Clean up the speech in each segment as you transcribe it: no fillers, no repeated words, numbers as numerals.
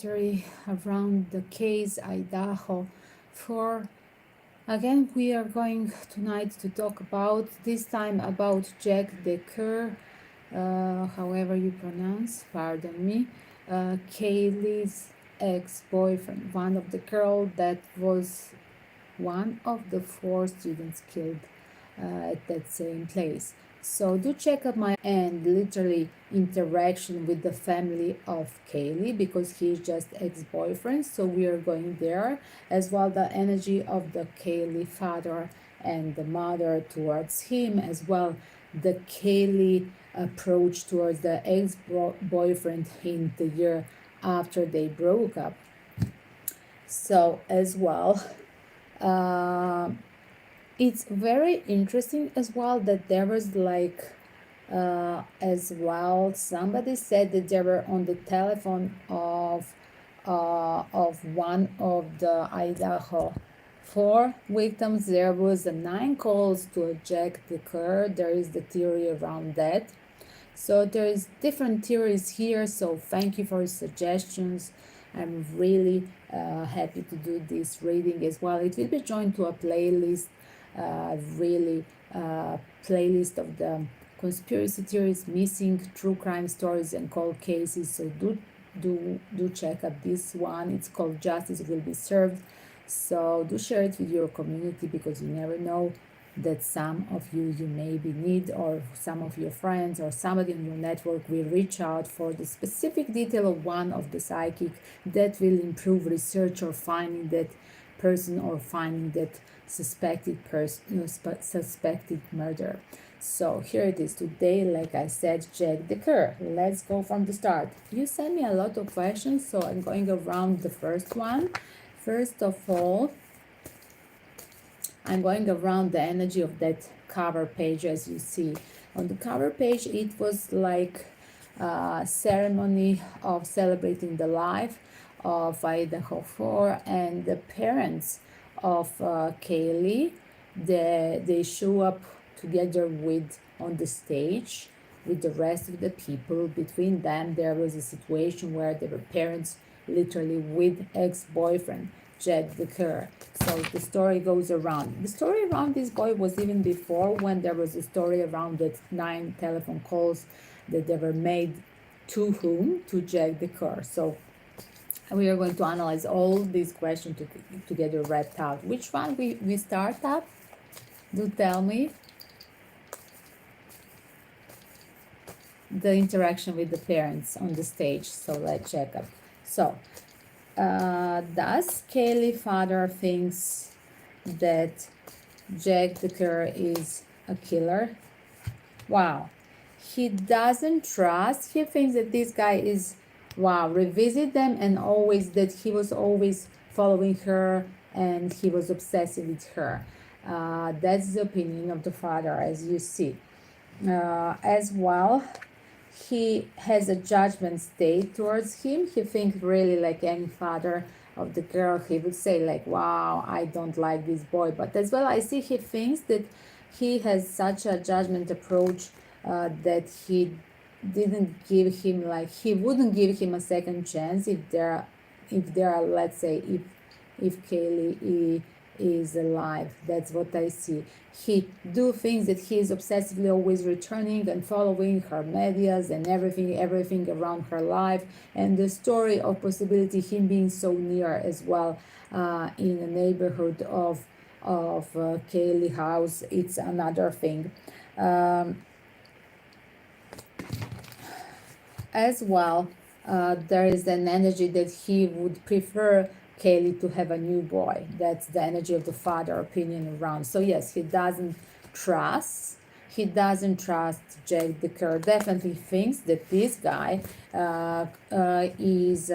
mystery around the case Idaho 4. Again, we are going tonight to talk about, this time about Jack deCoeur, however you pronounce, pardon me, Kaylie's ex-boyfriend, one of the girl that was one of the 4 students killed at that same place. So do check out my and literally interaction with the family of Kaylie, because he's just ex-boyfriend. So we are going there as well. The energy of the Kaylie father and the mother towards him, as well the Kaylie approach towards the ex-boyfriend in the year after they broke up. So as well, it's very interesting as well that there was like as well, somebody said that they were on the telephone of one of the Idaho 4 victims. There was 9 calls to a Jack deCoeur. There is the theory around that. So there is different theories here. So thank you for your suggestions. I'm really happy to do this reading as well. It will be joined to a playlist, playlist of the conspiracy theories, missing, true crime stories, and cold cases. So do check out this one. It's called Justice Will Be Served. So do share it with your community, because you never know that some of you maybe need, or some of your friends or somebody in your network will reach out for the specific detail of one of the psychic that will improve research or finding that person, or finding that suspected person, suspected murder. So here it is today, like I said, Jack deCoeur. Let's go from the start. You sent me a lot of questions, so I'm going around the first one. First of all, I'm going around the energy of that cover page. As you see on the cover page, it was like a ceremony of celebrating the life of Idaho4 and the parents of Kaylie. They show up together with on the stage with the rest of the people. Between them there was a situation where they were parents literally with ex-boyfriend Jack deCoeur. So the story goes around. The story around this boy was even before, when there was a story around that 9 telephone calls that they were made to whom? To Jack deCoeur. So we are going to analyze all these questions to get it wrapped out. Which one we start up? Do tell me. The interaction with the parents on the stage. So let's check up. So does Kaylie father thinks that Jack deCoeur is a killer? Wow. He doesn't trust. He thinks that this guy is, wow, revisit them, and always that he was always following her and he was obsessive with her. That's the opinion of the father, as you see. As well, he has a judgment state towards him. He thinks really like any father of the girl, he would say like, wow, I don't like this boy. But as well, I see he thinks that he has such a judgment approach that he didn't give him, like, he wouldn't give him a second chance if there are, let's say, if Kaylie is alive. That's what I see. He do things that he is obsessively always returning and following her medias and everything around her life, and the story of possibility him being so near as well in the neighborhood of Kaylie house. It's another thing. As well, there is an energy that he would prefer Kaylie to have a new boy. That's the energy of the father opinion around. So yes, he doesn't trust Jack deCoeur. Definitely thinks that this guy is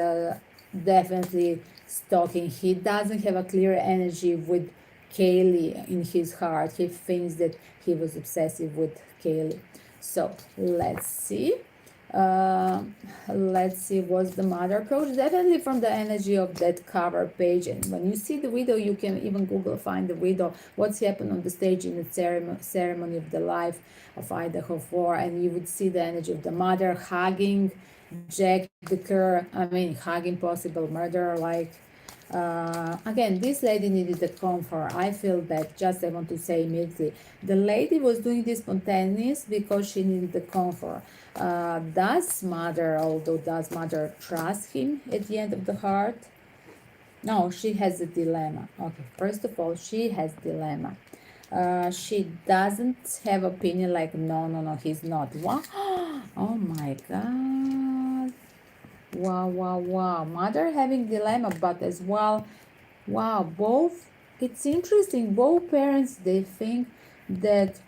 definitely stalking. He doesn't have a clear energy with Kaylie in his heart. He thinks that he was obsessive with Kaylie. So let's see. What's the mother approach. Definitely from the energy of that cover page. And when you see the video, you can even Google find the video, what's happened on the stage in the ceremony of the life of Idaho4, and you would see the energy of the mother hugging Jack deCoeur, I mean, hugging possible murderer, like, again, this lady needed a comfort. I feel that, just I want to say immediately, the lady was doing this spontaneous because she needed the comfort. Does mother, although does mother trust him at the end of the heart? No, she has a dilemma. Okay, first of all, she has dilemma. She doesn't have opinion like, no, no, no, he's not. What? Oh my God. Wow, wow, wow. Mother having dilemma, but as well, wow, both, it's interesting. Both parents, they think that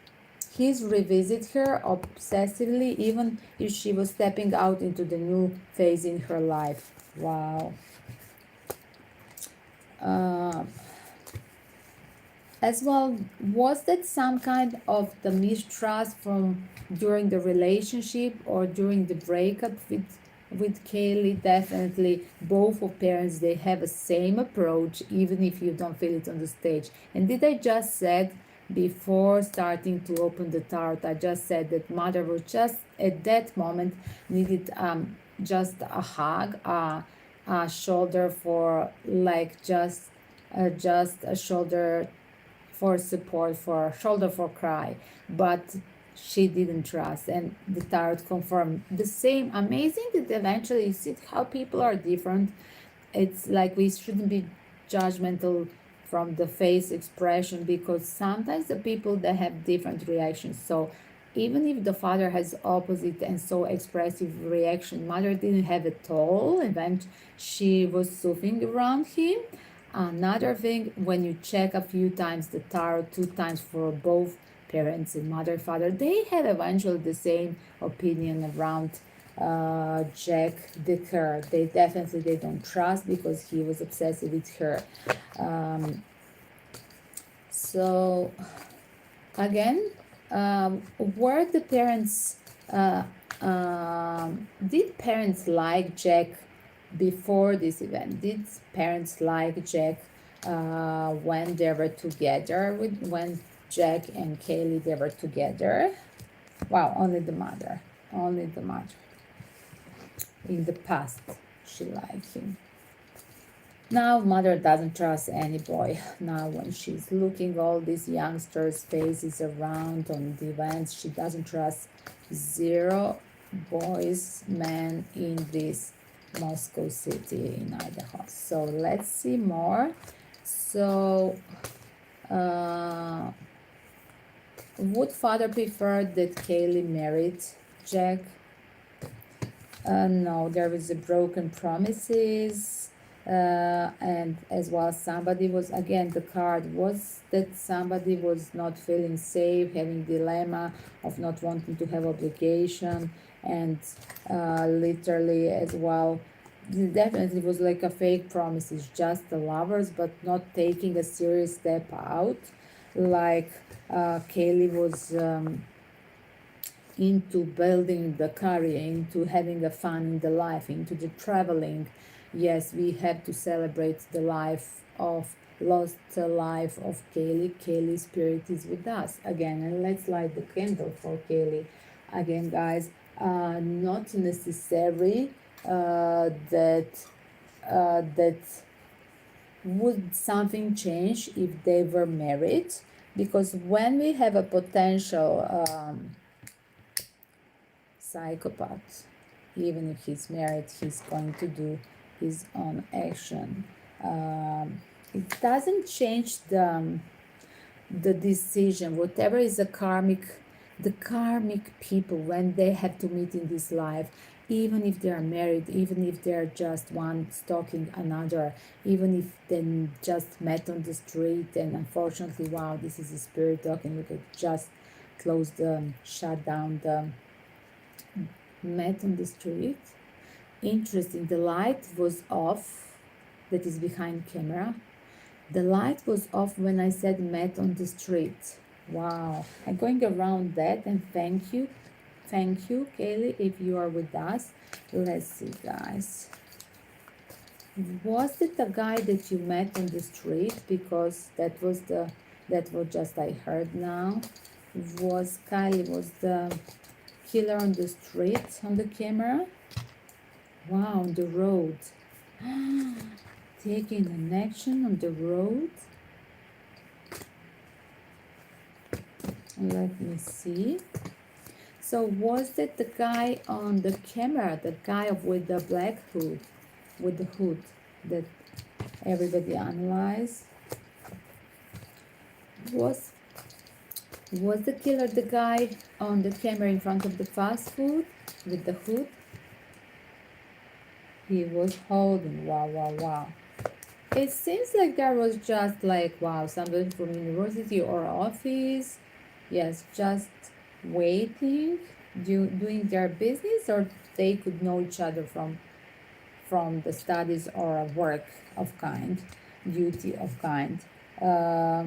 he's revisit her obsessively, even if she was stepping out into the new phase in her life. Wow. Uh, as well, was that some kind of the mistrust from during the relationship or during the breakup with Kaylie? Definitely both of parents, they have the same approach, even if you don't feel it on the stage. And did I just said before starting to open the tarot, I just said that mother was just at that moment needed just a hug, a shoulder for, like, just a shoulder for support, for a shoulder for cry, but she didn't trust, and the tarot confirmed the same. Amazing that eventually you see how people are different. It's like we shouldn't be judgmental from the face expression, because sometimes the people that have different reactions. So even if the father has opposite and so expressive reaction, mother didn't have it all, and then she was soothing around him. Another thing, when you check a few times the tarot, 2 times for both parents and mother, father, they have eventually the same opinion around Jack deCoeur. They definitely, they don't trust because he was obsessed with her. So again, were the parents, did parents like Jack before this event? Did parents like Jack when they were together, with when Jack and Kaylie, they were together? Wow, only the mother, only the mother. In the past, she liked him. Now mother doesn't trust any boy. Now when she's looking all these youngsters' faces around on the events, she doesn't trust zero boys, men in this Moscow city in Idaho. So let's see more. So would father prefer that Kaylie married Jack? No, there was a broken promises, and as well somebody was, again, the card was that somebody was not feeling safe, having dilemma of not wanting to have obligation, and literally as well, definitely was like a fake promises, just the lovers, but not taking a serious step out, like Kaylie was into building the career, into having a fun in the life, into the traveling. Yes, we have to celebrate the life of lost life of Kaylie. Kaylie spirit is with us again, and let's light the candle for Kaylie again, guys. Not necessary that would something change if they were married, because when we have a potential psychopath, even if he's married, he's going to do his own action. It doesn't change the decision, whatever is the karmic people, when they have to meet in this life, even if they are married, even if they're just one stalking another, even if they just met on the street, and unfortunately, wow, this is a spirit talking, look at, just close the, shut down the, met on the street. Interesting, the light was off, that is behind camera. The light was off when I said met on the street. Wow, I'm going around that, and thank you, Kaylie, if you are with us. Let's see, guys. Was it the guy that you met on the street? Because that was just I heard now. Was Kaylie was the killer on the street on the camera? Wow, on the road. Taking an action on the road. Let me see. So was it the guy on the camera, the guy with the black hood, with the hood that everybody analyzed? Was the killer the guy on the camera in front of the fast food with the hood? He was holding. Wow, wow, wow. It seems like there was just like, wow, somebody from university or office. Yes, just waiting, doing their business, or they could know each other from the studies or a work of kind, duty of kind. Uh,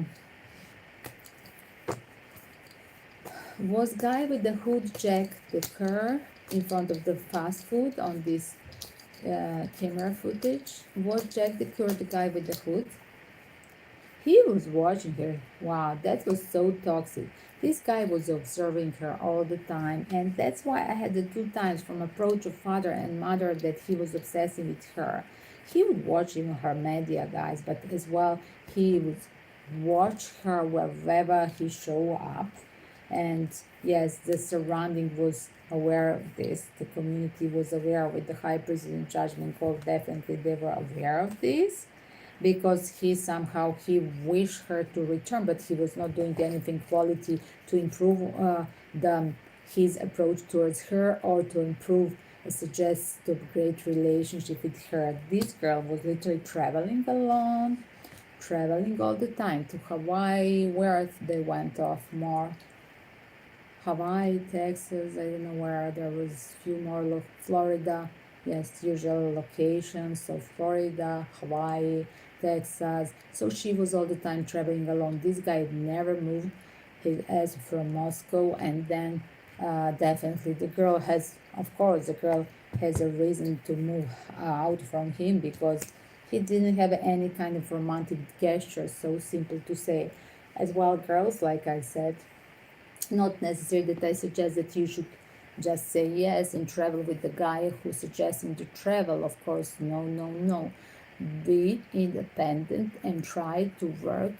was guy with the hood Jack deCoeur in front of the fast food on this camera footage? Was Jack deCoeur the guy with the hood? He was watching her. Wow, that was so toxic. This guy was observing her all the time, and that's why I had the two times from approach of father and mother that he was obsessing with her. He would watch even her media, guys, but as well he would watch her wherever he show up. And yes, the surrounding was aware of this. The community was aware with the high precision judgment call. Definitely they were aware of this because he wished her to return, but he was not doing anything quality to improve the his approach towards her or to improve suggest to great relationship with her. This girl was literally traveling alone, traveling all the time to Hawaii, where they went off more. Hawaii, Texas, I don't know where, there was few more, Florida, yes, usual locations, so Florida, Hawaii, Texas, so she was all the time traveling alone. This guy never moved his ass from Moscow, and then definitely the girl has, of course, the girl has a reason to move out from him because he didn't have any kind of romantic gesture, so simple to say. As well, girls, like I said, not necessary that I suggest that you should just say yes and travel with the guy who's suggesting to travel. Of course, no, no, no. Be independent and try to work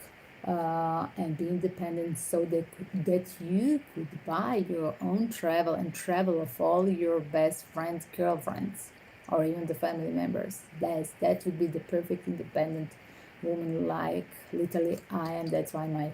and be independent so that you could buy your own travel and travel of all your best friends, girlfriends, or even the family members. That would be the perfect independent woman like literally I am. That's why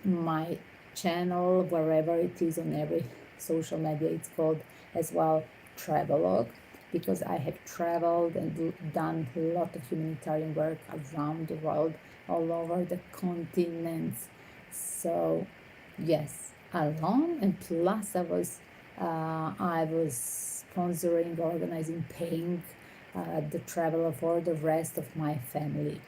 my channel, wherever it is on every social media, it's called as well Travelogue, because I have traveled and done a lot of humanitarian work around the world, all over the continents. So yes, alone, and plus I was sponsoring, organizing, paying the travel for the rest of my family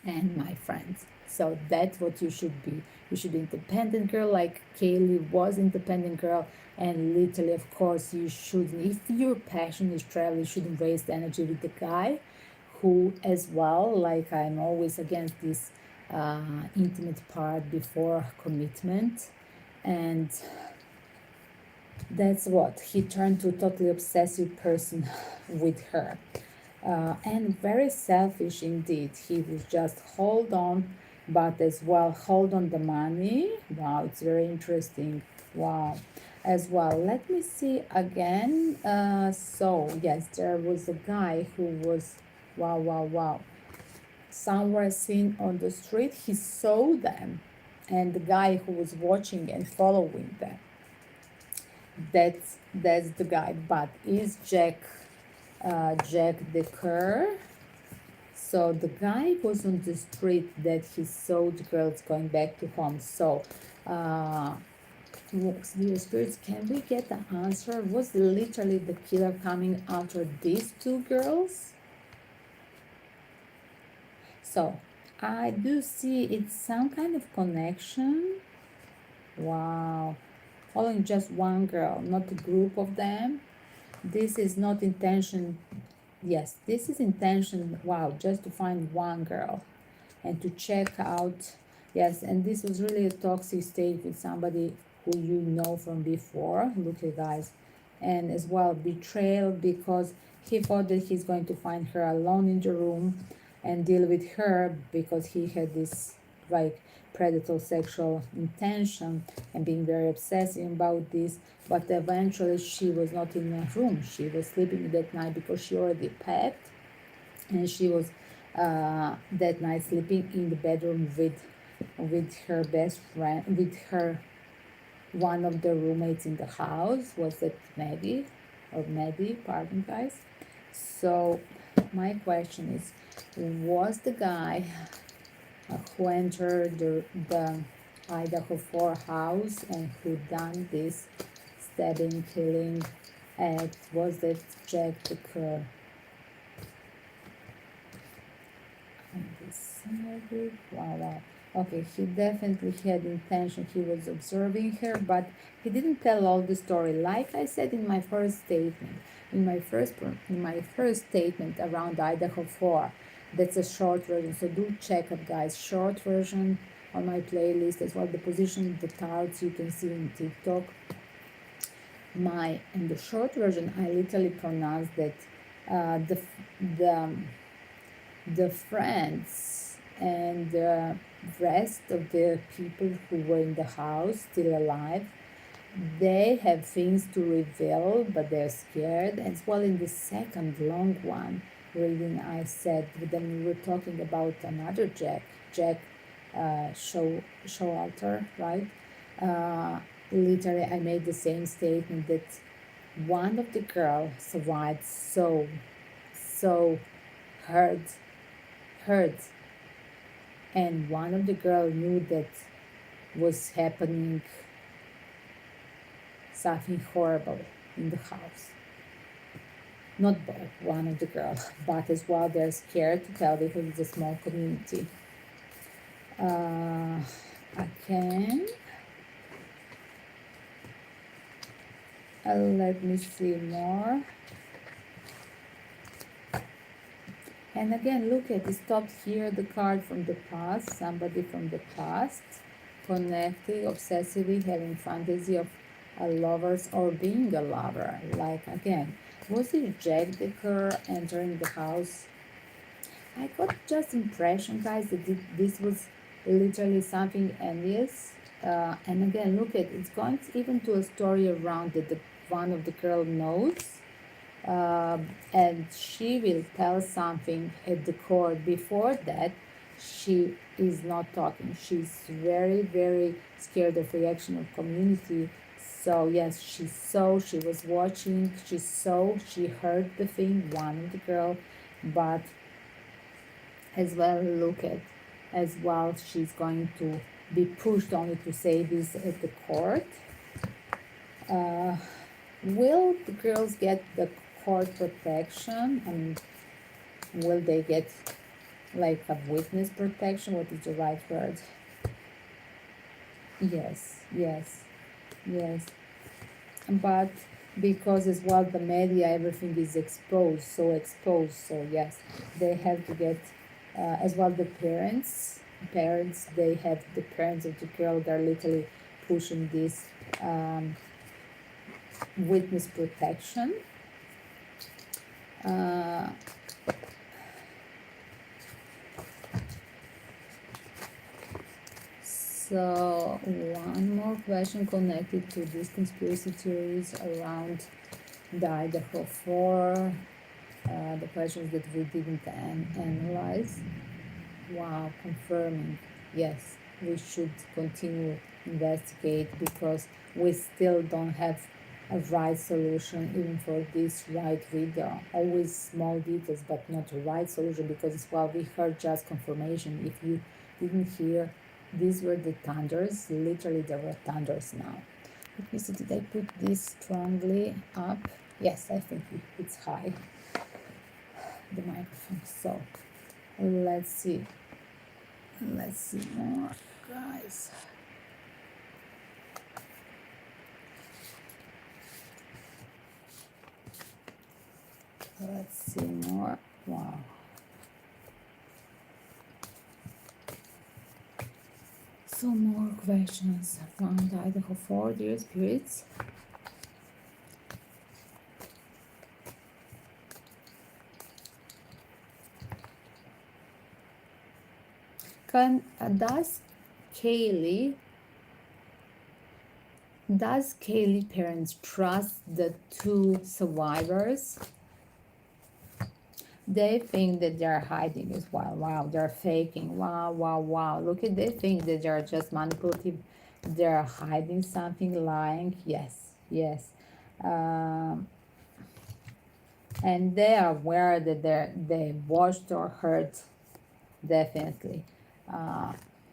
and my friends. So that's what you should be. You should be independent girl, like Kaylie was independent girl, and literally, of course, you shouldn't. If your passion is travel, you shouldn't waste energy with the guy, who as well. Like I'm always against this intimate part before commitment, and that's what he turned to a totally obsessive person with her. And very selfish indeed. He would just hold on, but as well hold on the money. Wow, it's very interesting. Wow, as well. Let me see again. So yes, there was a guy who was, wow, wow, wow, somewhere seen on the street. He saw them, and the guy who was watching and following them. That's the guy. But is Jack deCoeur? So the guy was on the street that he saw the girls going back to home. So, dear spirits, can we get the answer? Was literally the killer coming after these two girls? So, I do see it's some kind of connection. Wow. Following just one girl, not a group of them. This is not intention. Yes, this is intention. Wow, just to find one girl and to check out. Yes, and this was really a toxic state with somebody who you know from before. Look at guys. And as well betrayal, because He thought that he's going to find her alone in the room and deal with her because he had this like predator sexual intention and being very obsessive about this. But eventually she was not in a room. She was sleeping that night because she already packed, and she was that night sleeping in the bedroom with her best friend, with her one of the roommates in the house. Was that Maggie or Maddie? Pardon, guys. So my question is, was the guy who entered the Idaho4 house and who done this stabbing, killing act, was that Jack deCoeur? Undecided. Wow. Okay, he definitely had intention. He was observing her, but he didn't tell all the story. Like I said in my first statement, in my first statement around Idaho4, that's a short version. So do check it, guys. Short version on my playlist as well. The position of the tarts you can see in TikTok. In the short version, I literally pronounced that the friends and the rest of the people who were in the house still alive, they have things to reveal, but they're scared. As well, in the second long one reading, I said, but then we were talking about another Jack Showalter, right? Literally, I made the same statement that one of the girls survived so hurt, and one of the girls knew that was happening something horrible in the house. Not both, one of the girls, but as well they're scared to tell because it's a small community. Again, let me see more. And again, look at it, stopped here, the card from the past, somebody from the past, connecting, obsessively having fantasy of a lovers or being a lover. Like, again, was it Jack deCoeur entering the house? I got just impression, guys, that this was literally something envious. And again, look at it's going even to a story around that one of the girl knows, and she will tell something at the court. Before that, she is not talking. She's very, very scared of reaction of community. So yes, she saw, she was watching, she saw, she heard the thing, one of the girl, but as well, look at, as well, she's going to be pushed only to say this at the court. Will the girls get the court protection? I mean, will they get like a witness protection? What is the right word? Yes. But because as well the media, everything is exposed, so yes, they have to get as well the parents, they have the parents of the girl, they're literally pushing this witness protection. So one more question connected to these conspiracy theories around the Idaho4, the questions that we didn't analyze. Wow, confirming, yes, we should continue investigate because we still don't have a right solution even for this right video. Always small details but not a right solution, because well, we heard just confirmation. If you didn't hear, these were the thunders, literally there were thunders now. Let me see, did I put this strongly up? Yes, I think it's high, the microphone. So let's see more, guys. Let's see more. Wow. So more questions from the Idaho4, dear spirits. Does Kaylie parents trust the two survivors? They think that they're hiding as well. Wow, they're faking. Wow, wow, wow. Look at, they think that they're just manipulative. They're hiding something, lying. Yes, yes. Um, and they are aware that they watched or heard, definitely.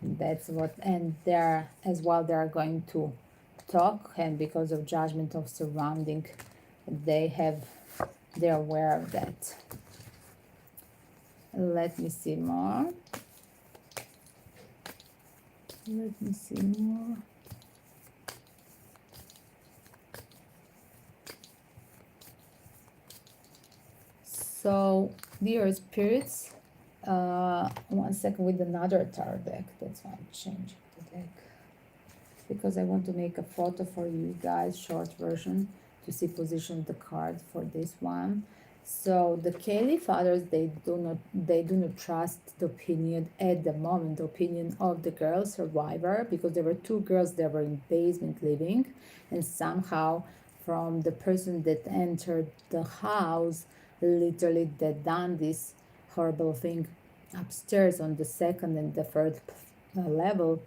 That's what, and they're as well, they're going to talk, and because of judgment of surrounding, they're aware of that. Let me see more. Let me see more. So, dear spirits, 1 second with another tarot deck. That's why I'm changing the deck. Because I want to make a photo for you guys, short version, to see position of the card for this one. So the Kaylie fathers, they do not trust the opinion at the moment, the opinion of the girl survivor, because there were two girls that were in basement living, and somehow from the person that entered the house, literally they done this horrible thing upstairs on the second and the third level.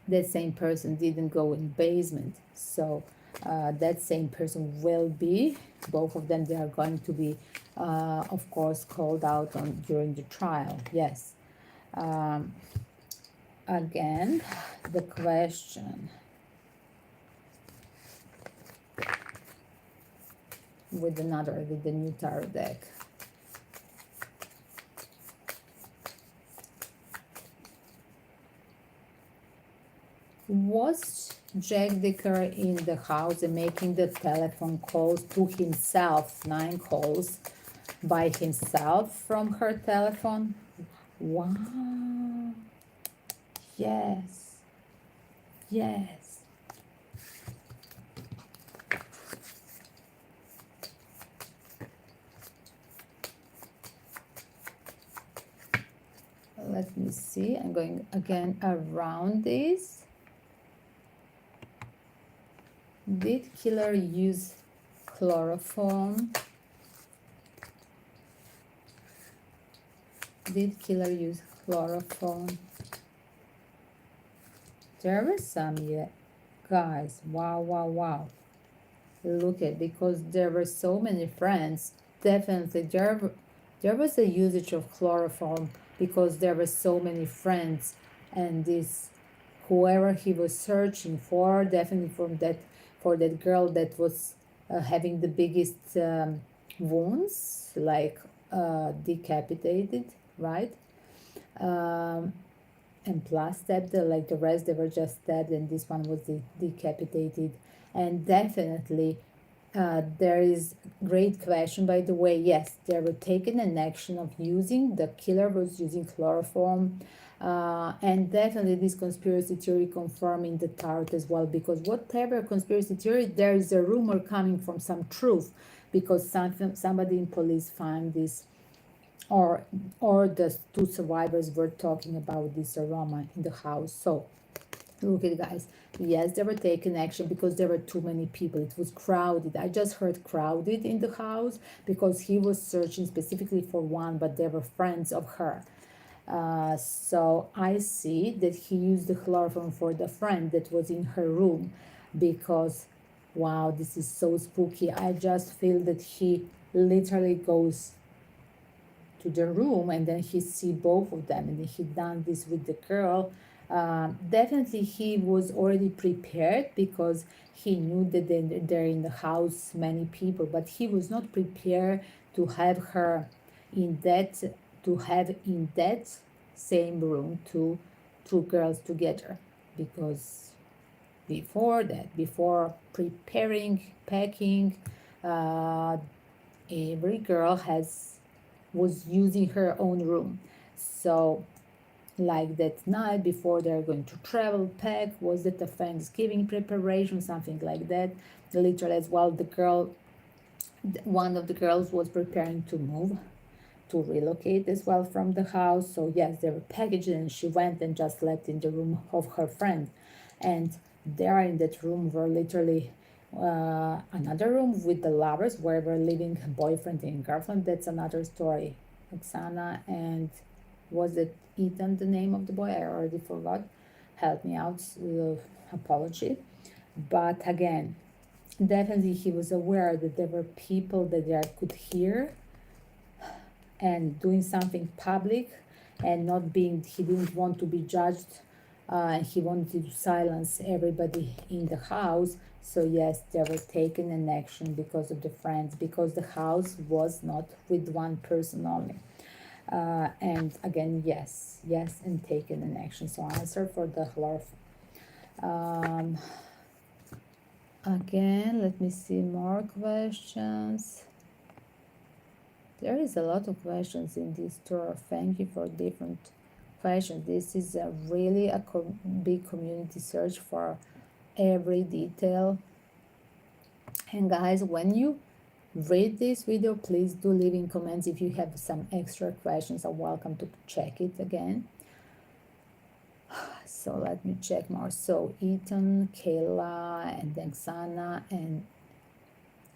That same person didn't go in basement, so that same person will be, both of them, they are going to be of course called out on during the trial. Yes. Again, the question with the new tarot deck. Was Jack deCoeur in the house and making the telephone calls to himself, 9 calls by himself from her telephone? Wow. Yes. Yes. Let me see. I'm going again around this. Did killer use chloroform? Did killer use chloroform? There was some, yeah. Guys, wow, wow, wow. Look at, because there were so many friends, definitely there was a usage of chloroform because there were so many friends, and this whoever he was searching for, definitely for that girl that was having the biggest wounds, like decapitated, right? And plus that like the rest, they were just dead, and this one was decapitated. And definitely there is great question, by the way. Yes, they were taking an action of using, the killer was using chloroform. And definitely this conspiracy theory confirming the tarot as well, because whatever conspiracy theory, there is a rumor coming from some truth, because somebody in police found this, or the two survivors were talking about this aroma in the house. So look at, guys, yes, they were taking action because there were too many people. It was crowded. I just heard crowded in the house because he was searching specifically for one, but they were friends of her. So I see that he used the chloroform for the friend that was in her room, because wow, this is so spooky. I just feel that he literally goes to the room and then he see both of them, and he done this with the girl. Definitely he was already prepared, because he knew that there in the house many people, but he was not prepared to have her in that same room two girls together, because before preparing, packing, every girl was using her own room. So like that night before they're going to travel, pack, was it a Thanksgiving preparation, something like that, literally as well. One of the girls was preparing to move, to relocate as well from the house. So yes, they were packaged, and she went and just slept in the room of her friend. And there in that room were literally another room with the lovers where were living boyfriend and girlfriend. That's another story. Oksana and was it Ethan the name of the boy? I already forgot. Help me out. Apology. But again, definitely he was aware that there were people that they could hear and doing something public and not being, he didn't want to be judged, and he wanted to silence everybody in the house. So yes, they were taken an action because of the friends, because the house was not with one person only. And again, yes, and taken an action. So answer for the chloroform. Again, let me see more questions. There is a lot of questions in this tour. Thank you for different questions. This is a really a big community search for every detail. And guys, when you read this video, please do leave in comments if you have some extra questions. Are welcome to check it again. So let me check more. So Ethan, Kayla, and then Xana, and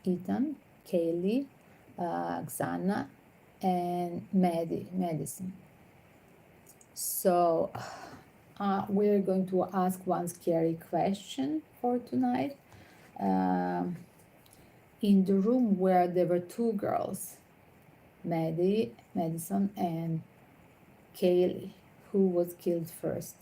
Ethan, Kaylie, Xana, and Madison. So we're going to ask one scary question for tonight. In the room where there were two girls, Madison, and Kaylie, who was killed first?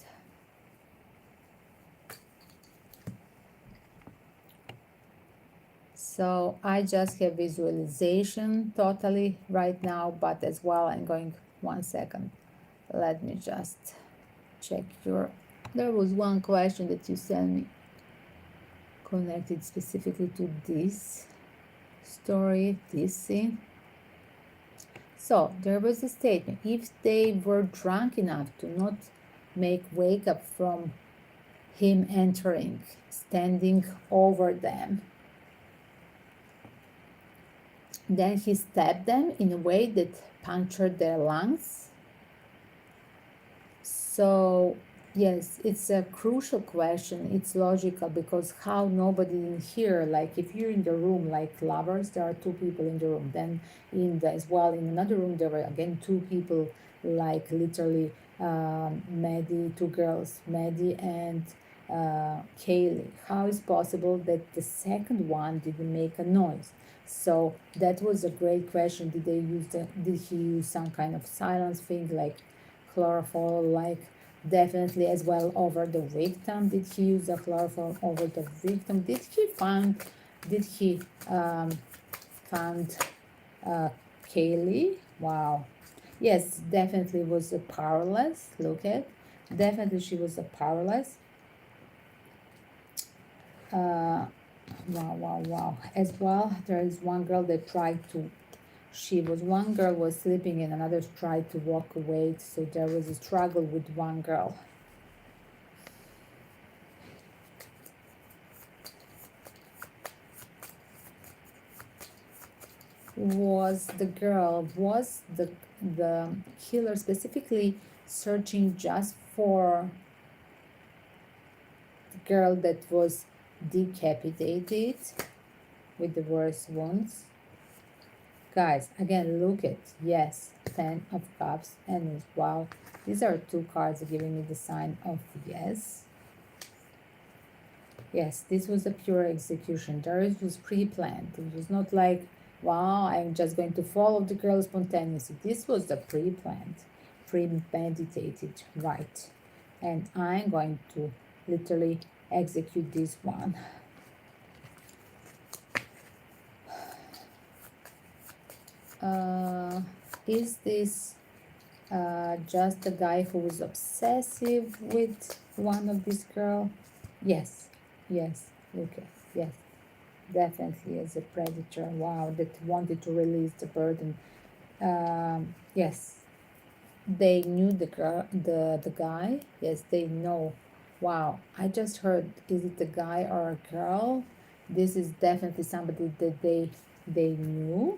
So I just have visualization totally right now, but as well I'm going, 1 second. Let me just check your, there was one question that you sent me connected specifically to this story, this scene. So there was a statement, if they were drunk enough to not make wake up from him entering, standing over them, then he stabbed them in a way that punctured their lungs. So yes, it's a crucial question. It's logical, because how nobody in here, like if you're in the room like lovers, there are two people in the room, then as well in another room there were again two people, like literally Maddie, two girls, Maddie and Kaylie. How is possible that the second one didn't make a noise? So that was a great question. Did he use some kind of silence thing like chloroform, like definitely as well over the victim? Did he use the chloroform over the victim? Did he found Kaylie? Wow. Yes, definitely was a powerless. Look at, definitely she was a powerless. Wow. As well, there is one girl that tried to, one girl was sleeping and another tried to walk away. So there was a struggle with one girl. Was the killer specifically searching just for the girl that was decapitated with the worst wounds? Guys, again, look at, yes, 10 of cups, and wow, these are two cards giving me the sign of yes. Yes, this was a pure execution. There was pre-planned. It was not like, wow, I'm just going to follow the girl spontaneously. This was the pre-planned, premeditated, right? And I'm going to literally execute this one. Is this just a guy who was obsessive with one of these girls? Yes, okay, yes, definitely as a predator. Wow, that wanted to release the burden. Yes, they knew the girl, the guy. Yes, they know. Wow, I just heard, is it a guy or a girl? This is definitely somebody that they knew.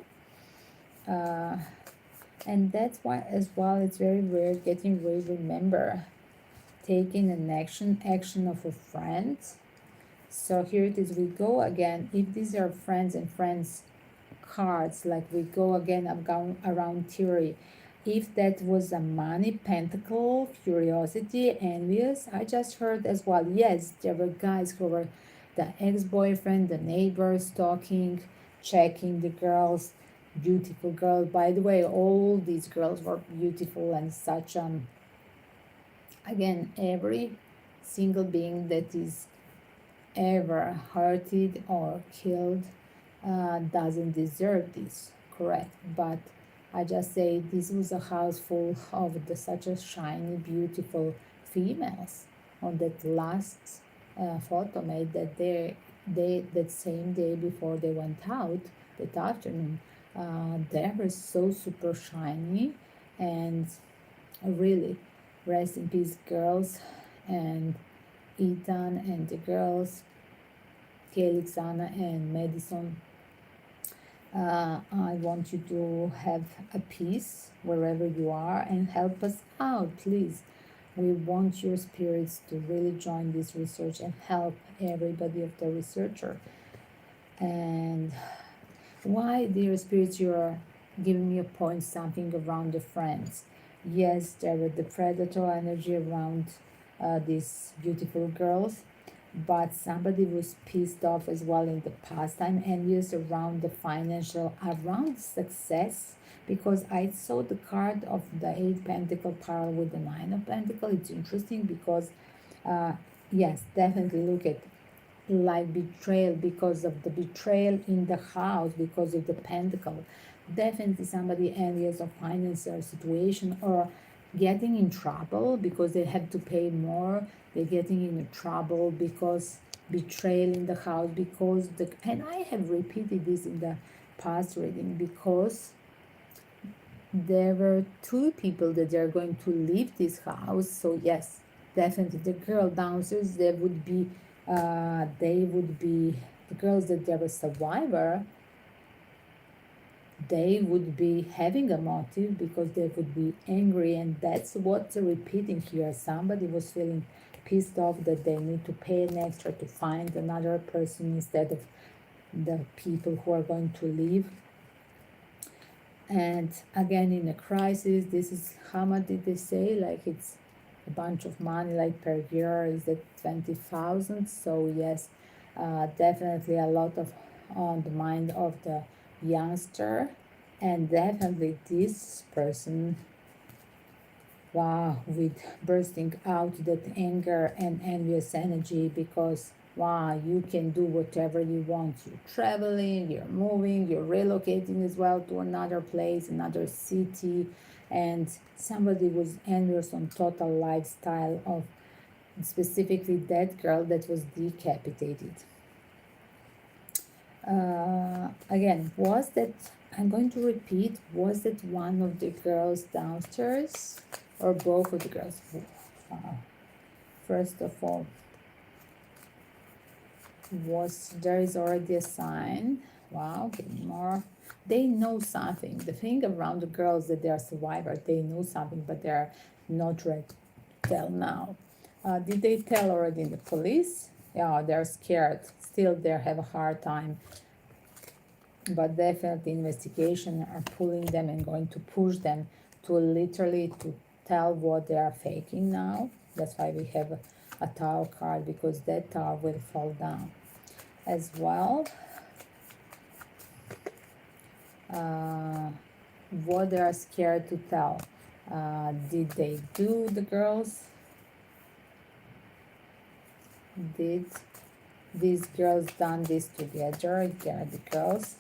And that's why as well it's very rare getting rid. Remember, taking an action of a friend. So here it is, we go again. If these are friends and friends cards, like we go again around theory. If that was a money, pentacle, curiosity, envious, I just heard as well, yes, there were guys who were the ex-boyfriend, the neighbors talking, checking the girls, beautiful girls. By the way, all these girls were beautiful and such. Again, every single being that is ever hurted or killed doesn't deserve this, correct? But I just say this was a house full of such a shiny, beautiful females. On that last photo made that same day before they went out, that afternoon, they were so super shiny, and really, rest in peace, girls, and Ethan and the girls, Kaylie, Xana, and Madison. I want you to have a peace wherever you are and help us out, please. We want your spirits to really join this research and help everybody of the researcher. And why, dear spirits, you are giving me a point something around the friends? Yes, there was the predator energy around these beautiful girls, but somebody was pissed off as well in the past time, envious around the financial, around success, because I saw the card of the 8 pentacle parallel with the 9 of pentacle. It's interesting because yes, definitely look at like betrayal, because of the betrayal in the house, because of the pentacle. Definitely somebody envious of financial situation, or getting in trouble because they have to pay more. They're getting in trouble because betrayal in the house, because the, and I have repeated this in the past reading, because there were 2 people that are going to leave this house. So yes, definitely the girl downstairs, they would be the girls that they were survivor. They would be having a motive because they would be angry, and that's what's repeating here. Somebody was feeling pissed off that they need to pay an extra to find another person instead of the people who are going to leave. And again, in a crisis, this is, how much did they say? Like it's a bunch of money, like per year is that 20,000. So yes, definitely a lot of on the mind of the youngster, and definitely this person, wow, with bursting out that anger and envious energy, because wow, you can do whatever you want. You're traveling, you're moving, you're relocating as well to another place, another city, and somebody was envious on total lifestyle of specifically that girl that was decapitated. Again, was that, I'm going to repeat, was that one of the girls downstairs or both of the girls? First of all, was there is already a sign. Wow, getting more. They know something. The thing around the girls that they are survivors, they know something, but they're not ready to tell now. Did they tell already in the police? Yeah, they're scared. Still, they have a hard time. But definitely, investigation are pulling them and going to push them to literally to tell what they are faking now. That's why we have a tower card, because that tower will fall down as well. What they are scared to tell. Did they do, the girls? Did these girls done this together? If they are the girls.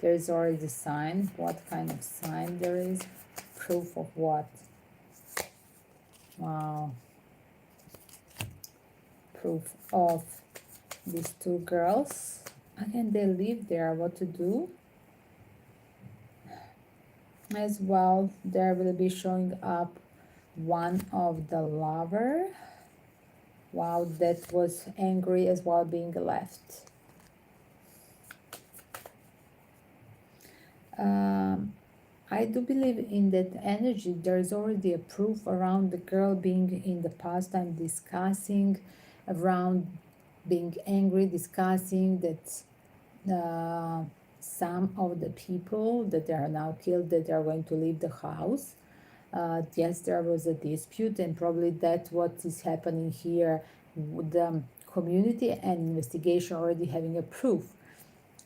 There is already a sign. What kind of sign there is? Proof of what? Wow. Proof of these 2 girls. Again, they live there. What to do? As well, there will be showing up one of the lover. Wow, that was angry as well, being left. Um, I do believe in that energy. There's already a proof around the girl being in the past time discussing, around being angry, discussing that some of the people that are now killed, that are going to leave the house. Yes, there was a dispute, and probably that's what is happening here with the community and investigation already having a proof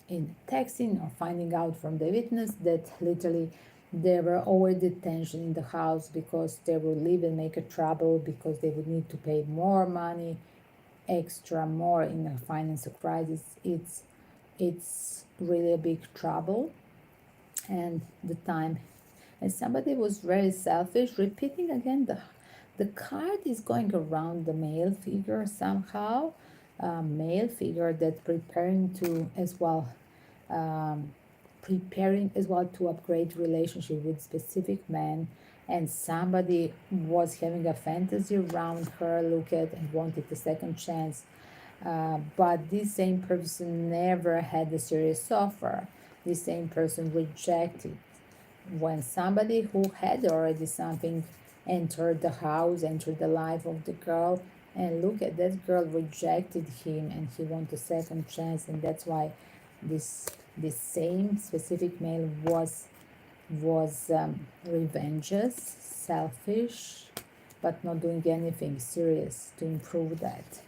in texting or finding out from the witness that literally there were already tension in the house because they would leave and make a trouble because they would need to pay more money, extra more in a financial crisis. It's really a big trouble, and the time, and somebody was very selfish, repeating again the card is going around the male figure somehow, male figure that preparing to as well, preparing as well to upgrade relationship with specific man, and somebody was having a fantasy around her, look at, and wanted a second chance, but this same person never had a serious offer. This same person rejected when somebody who had already something entered the house, entered the life of the girl, and look at that girl rejected him, and he wanted a second chance, and that's why this same specific male was revengeous, selfish, but not doing anything serious to improve that.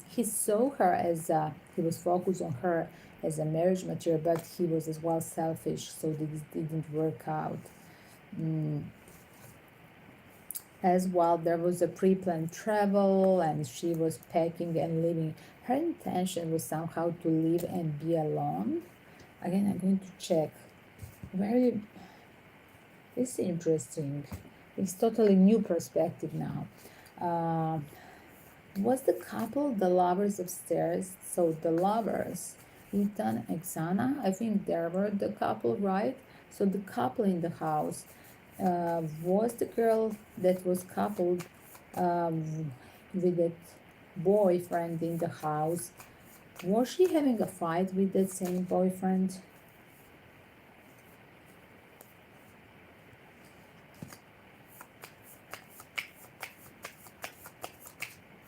He saw her as he was focused on her as a marriage material, but he was as well selfish, so this didn't work out. As well, there was a pre-planned travel, and she was packing and leaving. Her intention was somehow to leave and be alone. Again, I'm going to check. Very, it's interesting. It's totally new perspective now. Was the couple the lovers upstairs? So the lovers, Ethan and Xana, I think they were the couple, right? So the couple in the house, was the girl that was coupled with that boyfriend in the house. Was she having a fight with that same boyfriend?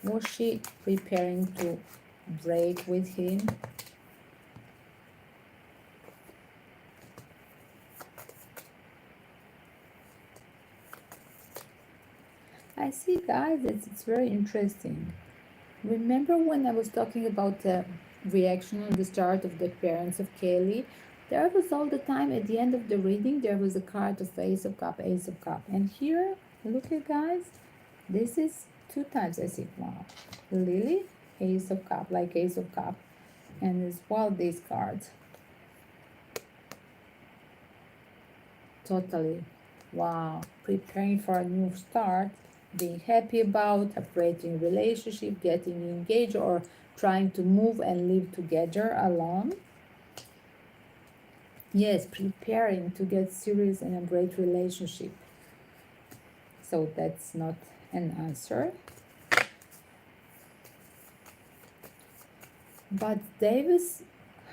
Was she preparing to break with him? I see, guys, it's very interesting. Remember when I was talking about the reaction on the start of the parents of Kaylie? There was all the time at the end of the reading, there was a card of Ace of Cup, Ace of Cup. And here, look at, guys, this is two times I see, wow. Lily, Ace of Cup, like Ace of Cup. And as well, these cards. Totally, wow. Preparing for a new start, being happy about upgrading relationship, getting engaged, or trying to move and live together alone. Yes, preparing to get serious in a great relationship. So that's not an answer. But Davis,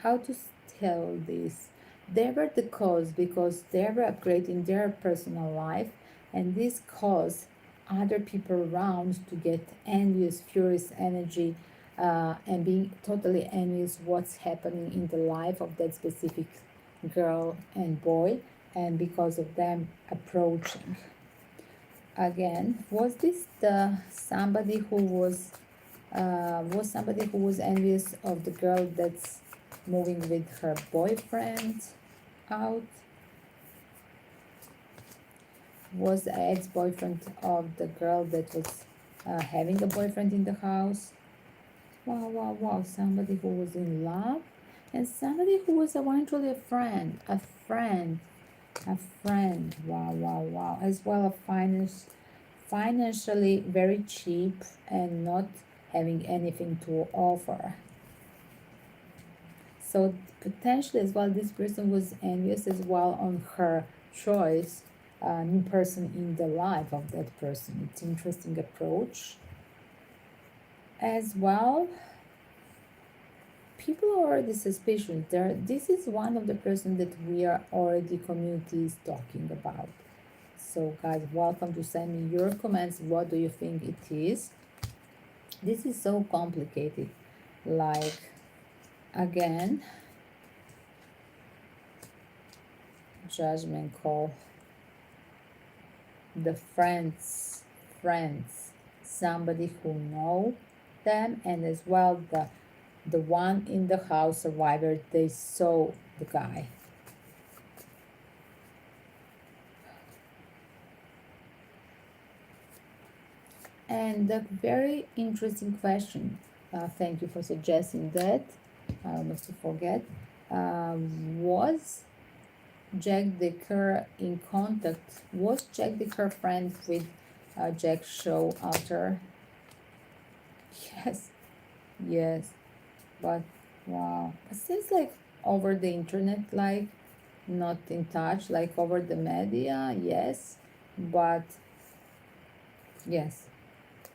how to tell this? They were the cause because they were upgrading their personal life, and this caused other people around to get envious, furious energy, and being totally envious what's happening in the life of that specific girl and boy, and because of them approaching. Again, was this the somebody who was somebody who was envious of the girl that's moving with her boyfriend out? Was the ex-boyfriend of the girl that was having a boyfriend in the house? Wow, wow, wow. Somebody who was in love, and somebody who was eventually a friend, a friend. Wow, wow, wow. As well, a financially very cheap and not having anything to offer. So potentially as well, this person was envious as well on her choice, new person in the life of that person. It's interesting approach. As well, people are already suspicious. This is one of the person that we are already communities talking about. So guys, welcome to send me your comments. What do you think it is? This is so complicated. Like, again, judgment call. The friends, somebody who know them, and as well the one in the house survivor, they saw the guy. And a very interesting question. Thank you for suggesting that. I almost forget. Was Jack deCoeur in contact? Was Jack deCoeur friends with Jack Showalter? Yes, yes, but wow, it seems like over the internet, like not in touch, like over the media, yes, but yes,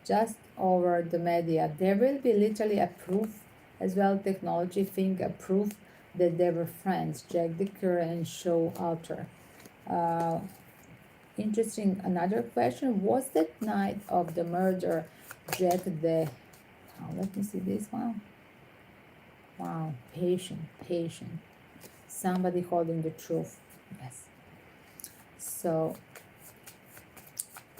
just over the media. There will be literally a proof as well, technology thing, a proof that they were friends, Jack deCoeur and Showalter. Uh, Interesting. Another question: was that night of the murder, Jack the? Oh, let me see this one. Wow, patient. Somebody holding the truth. Yes. So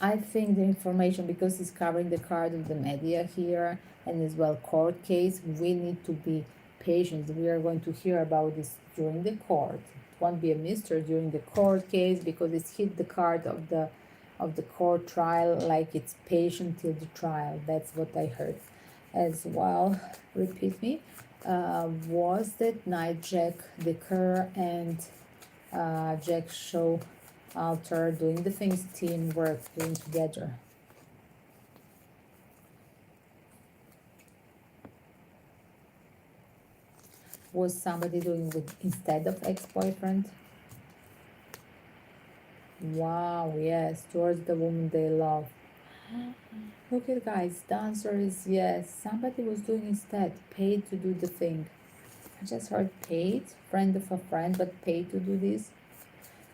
I think the information, because it's covering the card of the media here and as well court case, we need to be patient. We are going to hear about this during the court. It won't be a mystery during the court case because it's hit the card of the court trial, like it's patient till the trial. That's what I heard as well. Repeat me. Was that night Jack deCoeur and Jack Showalter doing the things teamwork, doing together? Was somebody doing with instead of ex-boyfriend? Wow, yes, towards the woman they love. Look at guys, the answer is yes. Somebody was doing instead, paid to do the thing. I just heard paid, friend of a friend, but paid to do this.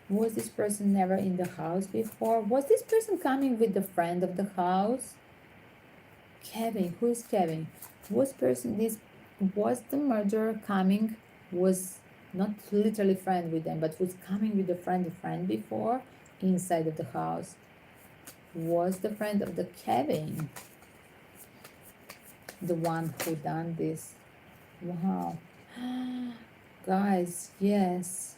Was this person never in the house before? Was this person coming with the friend of the house? Kevin, who is Kevin? Was the murderer coming, was not literally friend with them, but was coming with a friend before inside of the house? Was the friend of the Kevin the one who done this? Wow. Guys, yes.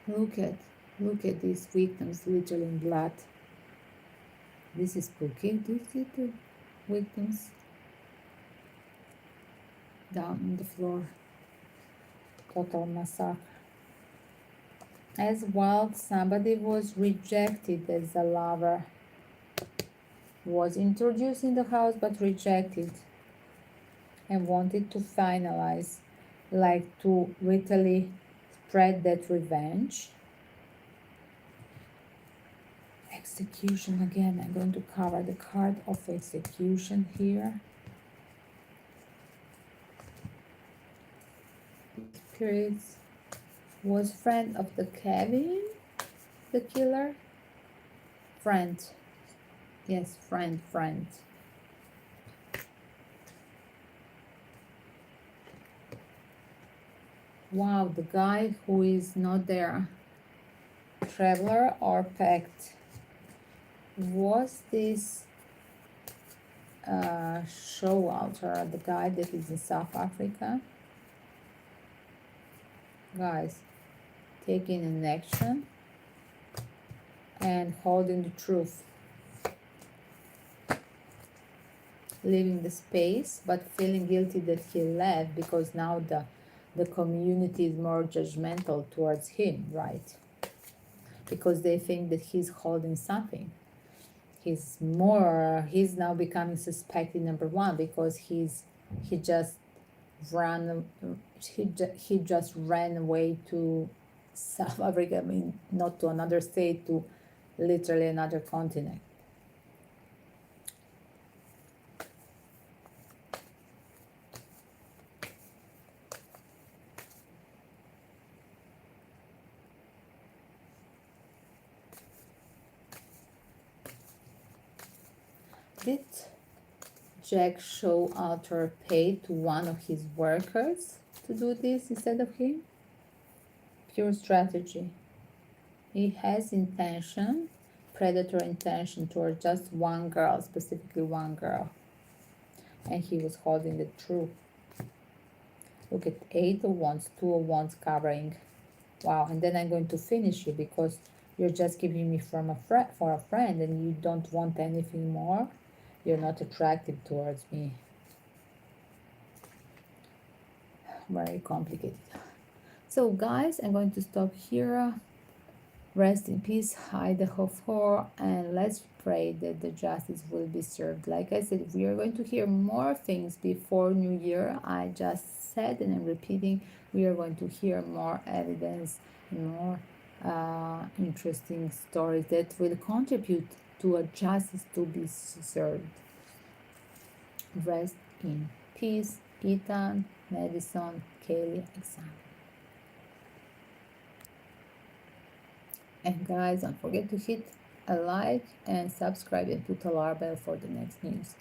Look at these victims literally in blood. This is spooky. Do you see the victims down on the floor? Total massacre. As well, somebody was rejected as a lover. Was introduced in the house but rejected and wanted to finalize, like to literally spread that revenge. Execution again. I'm going to cover the card of execution here. Spirits. Was friend of the Kevin the killer? Friend. Yes, friend. Wow, the guy who is not there. Traveler or pact? Was this Showalter, the guy that is in South Africa? Guys, taking an action and holding the truth. Leaving the space but feeling guilty that he left because now the community is more judgmental towards him, right? Because they think that he's holding something. He's now becoming suspected number one because he just ran away to South Africa. I mean, not to another state, to literally another continent. did Jack show alter pay to one of his workers to do this instead of him? Pure strategy. He has intention, predator intention toward just one girl, specifically one girl. And he was holding it true. Look at 8 of wands, 2 of wands covering. Wow, and then I'm going to finish you because you're just giving me from for a friend and you don't want anything more. You're not attractive towards me. Very complicated. So guys, I'm going to stop here. Rest in peace, Idaho4, and let's pray that the justice will be served. Like I said, we are going to hear more things before New Year. I just said, and I'm repeating, we are going to hear more evidence, more interesting stories that will contribute to a justice to be served. Rest in peace, Ethan, Madison, Kaylie, Alexander. And guys, don't forget to hit a like and subscribe and put alarm bell for the next news.